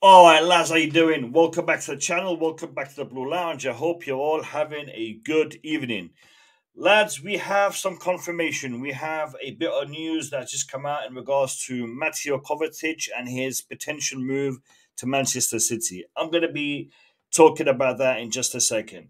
All right, lads, how you doing? Welcome back to the channel. Welcome back to the Blue Lounge. I hope you're all having a good evening. Lads, we have some confirmation. We have a bit of news that's just come out in regards to Mateo Kovačić and his potential move to Manchester City. I'm going to be talking about that in just a second.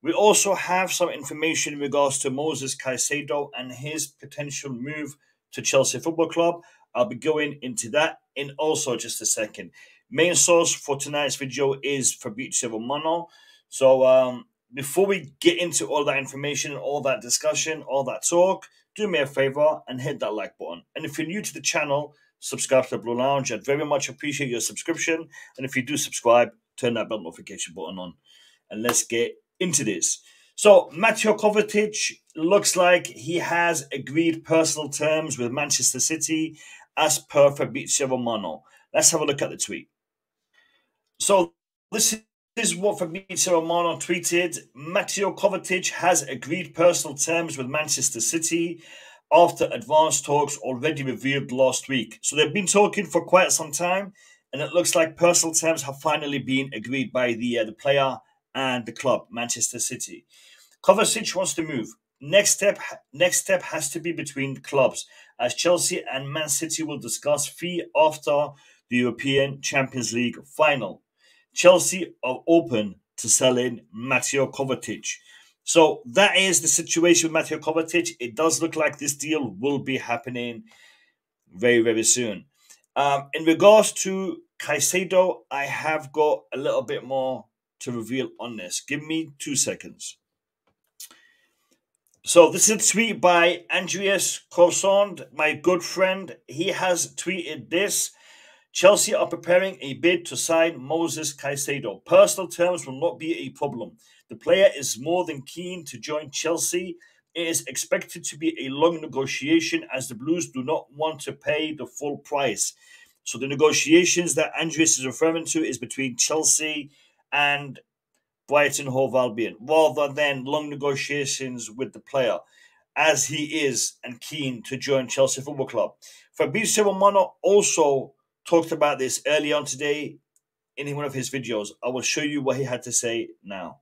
We also have some information in regards to Moises Caicedo and his potential move to Chelsea Football Club. I'll be going into that in also just a second. Main source for tonight's video is Fabrizio Romano. So before we get into all that information, all that discussion, all that talk, do me a favor and hit that like button. And if you're new to the channel, subscribe to the Blue Lounge. I'd very much appreciate your subscription. And if you do subscribe, turn that bell notification button on. And let's get into this. So Mateo Kovačić looks like he has agreed personal terms with Manchester City as per Fabrizio Romano. Let's have a look at the tweet. So this is what Fabrizio Romano tweeted. Mateo Kovačić has agreed personal terms with Manchester City after advanced talks already revealed last week. So they've been talking for quite some time, and it looks like personal terms have finally been agreed by the player and the club, Manchester City. Kovačić wants to move. Next step has to be between clubs, as Chelsea and Man City will discuss fee after the European Champions League final. Chelsea are open to selling Mateo Kovačić. So that is the situation with Mateo Kovačić. It does look like this deal will be happening very, very soon. In regards to Caicedo, I have got a little bit more to reveal on this. Give me 2 seconds. So this is a tweet by Andreas Christensen, my good friend. He has tweeted this. Chelsea are preparing a bid to sign Moises Caicedo. Personal terms will not be a problem. The player is more than keen to join Chelsea. It is expected to be a long negotiation as the Blues do not want to pay the full price. So the negotiations that Andreas is referring to is between Chelsea and Brighton Hove Albion, rather than long negotiations with the player, as he is and keen to join Chelsea Football Club. Fabrizio Romano also talked about this early on today in one of his videos. I will show you what he had to say now.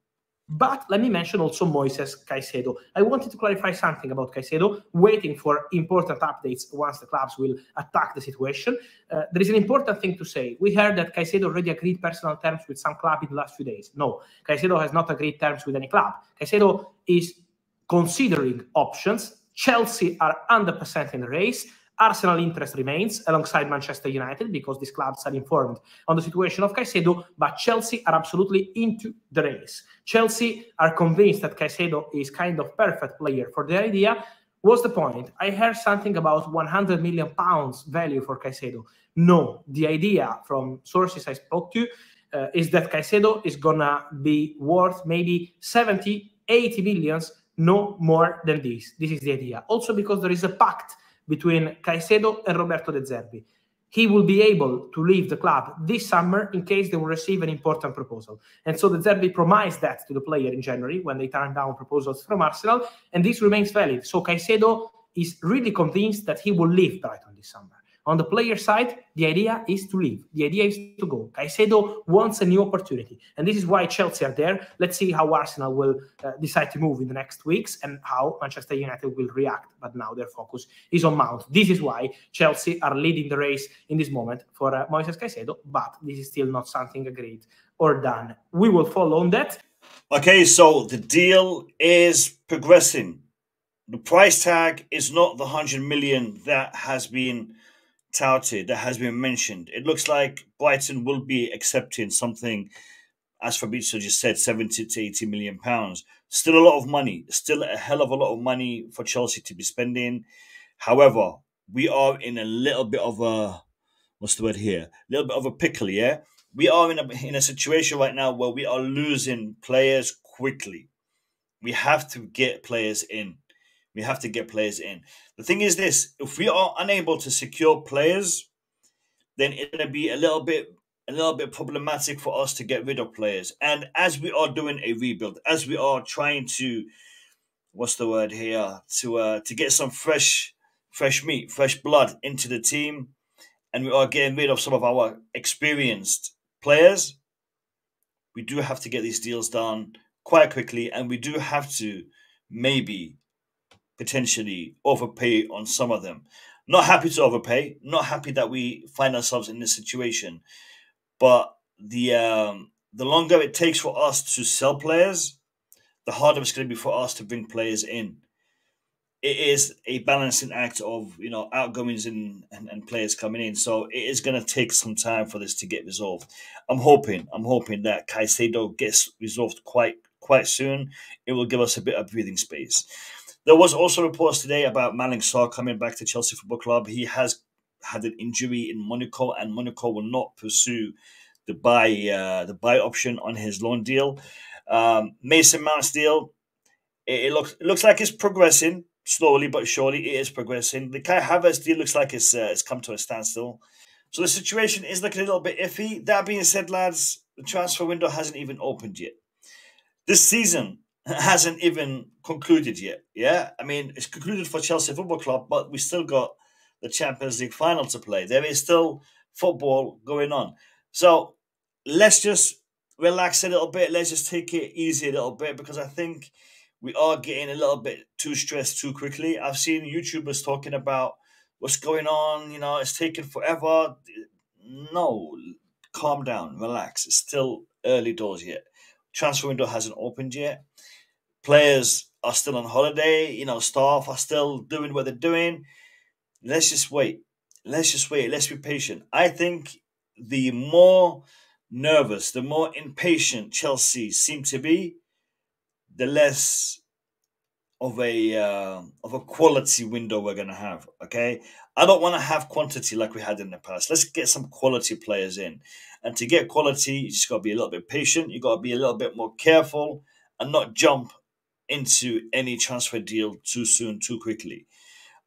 But let me mention also Moises Caicedo. I wanted to clarify something about Caicedo, waiting for important updates once the clubs will attack the situation. There is an important thing to say. We heard that Caicedo already agreed personal terms with some club in the last few days. No, Caicedo has not agreed terms with any club. Caicedo is considering options. Chelsea are 100% in the race. Arsenal interest remains alongside Manchester United because these clubs are informed on the situation of Caicedo, but Chelsea are absolutely into the race. Chelsea are convinced that Caicedo is kind of perfect player for their idea. What's the point? I heard something about £100 million value for Caicedo. No, the idea from sources I spoke to is that Caicedo is gonna be worth maybe 70, 80 millions, no more than this. This is the idea. Also because there is a pact between Caicedo and Roberto De Zerbi. He will be able to leave the club this summer in case they will receive an important proposal. And so De Zerbi promised that to the player in January when they turned down proposals from Arsenal, and this remains valid. So Caicedo is really convinced that he will leave Brighton this summer. On the player side, the idea is to leave. The idea is to go. Caicedo wants a new opportunity. And this is why Chelsea are there. Let's see how Arsenal will decide to move in the next weeks and how Manchester United will react. But now their focus is on Mount. This is why Chelsea are leading the race in this moment for Moises Caicedo. But this is still not something agreed or done. We will follow on that. Okay, so the deal is progressing. The price tag is not the 100 million that has been touted, that has been mentioned. It looks like Brighton will be accepting something, as Fabrizio just said, 70 to 80 million pounds. Still a lot of money, still a hell of a lot of money for Chelsea to be spending. However, we are in a little bit of a, what's the word here? A little bit of a pickle, yeah? We are in a situation right now where we are losing players quickly. We have to get players in. We have to get players in. The thing is this, if we are unable to secure players, then it's going to be a little bit problematic for us to get rid of players. And as we are doing a rebuild, as we are trying to, what's the word here, to get some fresh meat, fresh blood into the team, and we are getting rid of some of our experienced players, we do have to get these deals done quite quickly, and we do have to maybe potentially overpay on some of them. Not happy to overpay, not happy that we find ourselves in this situation, but the longer it takes for us to sell players, the harder it's going to be for us to bring players in. It is a balancing act of, you know, outgoings and players coming in. So it is going to take some time for this to get resolved. I'm hoping that Caicedo gets resolved quite soon. It will give us a bit of breathing space. There was also reports today about Malang Sarr coming back to Chelsea Football Club. He has had an injury in Monaco, and Monaco will not pursue the buy option on his loan deal. Mason Mount's deal, it looks like it's progressing. Slowly but surely, it is progressing. The Kai Havertz deal looks like it's come to a standstill. So the situation is looking a little bit iffy. That being said, lads, the transfer window hasn't even opened yet. This season hasn't even concluded yet. Yeah, I mean, it's concluded for Chelsea Football Club, but we still got the Champions League final to play. There is still football going on. So let's just relax a little bit. Let's just take it easy a little bit, because I think we are getting a little bit too stressed too quickly. I've seen YouTubers talking about what's going on. You know, it's taking forever. No, calm down, relax. It's still early doors yet. Transfer window hasn't opened yet. Players are still on holiday. You know, staff are still doing what they're doing. Let's just wait. Let's be patient. I think the more nervous, the more impatient Chelsea seem to be, the less of a quality window we're gonna have. Okay, I don't want to have quantity like we had in the past. Let's get some quality players in, and to get quality, you just gotta be a little bit patient. You gotta be a little bit more careful and not jump into any transfer deal too soon, too quickly.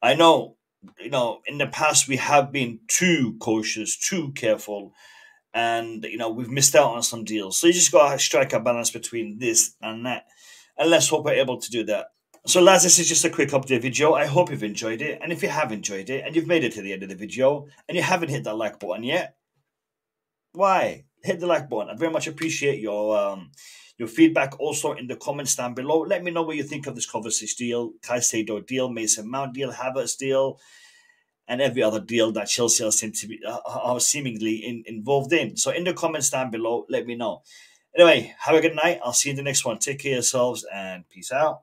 I know, you know, in the past we have been too cautious, too careful, and you know we've missed out on some deals. So you just gotta strike a balance between this and that. And let's hope we're able to do that. So lads, this is just a quick update video. I hope you've enjoyed it. And if you have enjoyed it and you've made it to the end of the video and you haven't hit that like button yet, why? Hit the like button. I very much appreciate your feedback also in the comments down below. Let me know what you think of this Kovačić deal, Caicedo deal, Mason Mount deal, Havertz deal, and every other deal that Chelsea are seemingly involved in. So in the comments down below, let me know. Anyway, have a good night. I'll see you in the next one. Take care of yourselves and peace out.